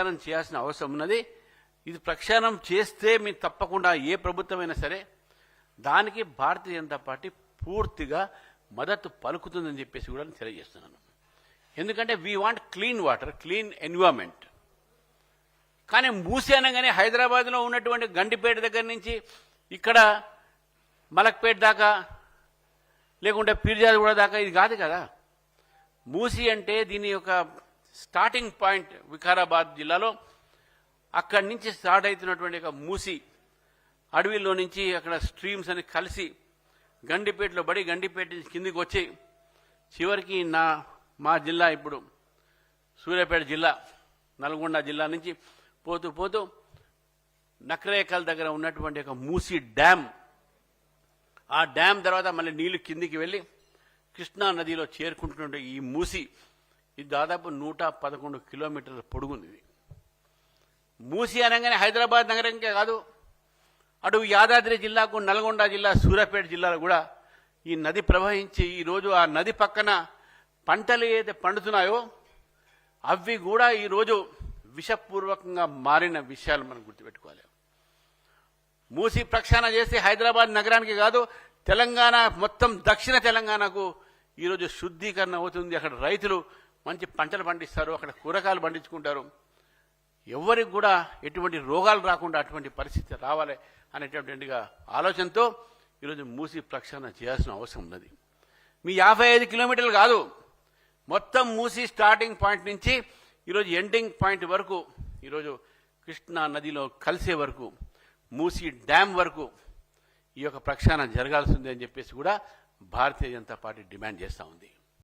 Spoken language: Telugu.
ప్రక్షాళన చేయాల్సిన అవసరం ఉన్నది. ఇది ప్రక్షాళన చేస్తే మీ తప్పకుండా ఏ ప్రభుత్వమైనా సరే దానికి భారతీయ జనతా పార్టీ పూర్తిగా మద్దతు పలుకుతుందని చెప్పేసి కూడా తెలియజేస్తున్నాను. ఎందుకంటే we want clean water, clean environment. కానీ మూసి అనగానే హైదరాబాద్లో ఉన్నటువంటి గండిపేట దగ్గర నుంచి ఇక్కడ మలక్పేట దాకా లేకుంటే పీర్జాదిగూడ దాకా ఇది కాదు కదా. మూసి అంటే దీని యొక్క స్టార్టింగ్ పాయింట్ వికారాబాద్ జిల్లాలో అక్కడి నుంచి స్టార్ట్ అవుతున్నటువంటి ఒక మూసి అడవిలో నుంచి అక్కడ స్ట్రీమ్స్ అని కలిసి గండిపేటలో పడి గండిపేట నుంచి కిందికి వచ్చి చివరికి మా జిల్లా ఇప్పుడు సూర్యాపేట జిల్లా నల్గొండ జిల్లా నుంచి పోతూ పోతూ నకరేకల్ దగ్గర ఉన్నటువంటి ఒక మూసి డ్యామ్, ఆ డ్యామ్ తర్వాత మళ్ళీ నీళ్లు కిందికి వెళ్ళి కృష్ణా నదిలో చేరుకుంటున్న ఈ మూసి ఇది దాదాపు 111 కిలోమీటర్ల పొడుగుంది. మూసి అనగానే హైదరాబాద్ నగరంకే కాదు, అటు యాదాద్రి జిల్లాకు, నల్గొండ జిల్లా, సూర్యాపేట జిల్లాలో కూడా ఈ నది ప్రవహించి ఈరోజు ఆ నది పక్కన పంటలు ఏదైతే పండుతున్నాయో అవి కూడా ఈరోజు విషపూర్వకంగా మారిన విషయాలు మనం గుర్తుపెట్టుకోవాలి. మూసి ప్రక్షాళన చేస్తే హైదరాబాద్ నగరానికి కాదు, తెలంగాణ మొత్తం దక్షిణ తెలంగాణకు ఈరోజు శుద్ధీకరణ అవుతుంది. అక్కడ రైతులు మంచి పంటలు పండిస్తారు, అక్కడ కూరగాయలు పండించుకుంటారు. ఎవరికి కూడా ఎటువంటి రోగాలు రాకుండా అటువంటి పరిస్థితి రావాలి అనేటువంటి ఆలోచనతో ఈరోజు మూసి ప్రక్షాళన చేయాల్సిన అవసరం ఉన్నది. మీ 55 కిలోమీటర్లు కాదు, మొత్తం మూసి స్టార్టింగ్ పాయింట్ నుంచి ఈరోజు ఎండింగ్ పాయింట్ వరకు, ఈరోజు కృష్ణా నదిలో కలిసే వరకు, మూసి డ్యామ్ వరకు ఈ యొక్క ప్రక్షాళన జరగాల్సిందే అని చెప్పేసి కూడా భారతీయ జనతా పార్టీ డిమాండ్ చేస్తూ ఉంది.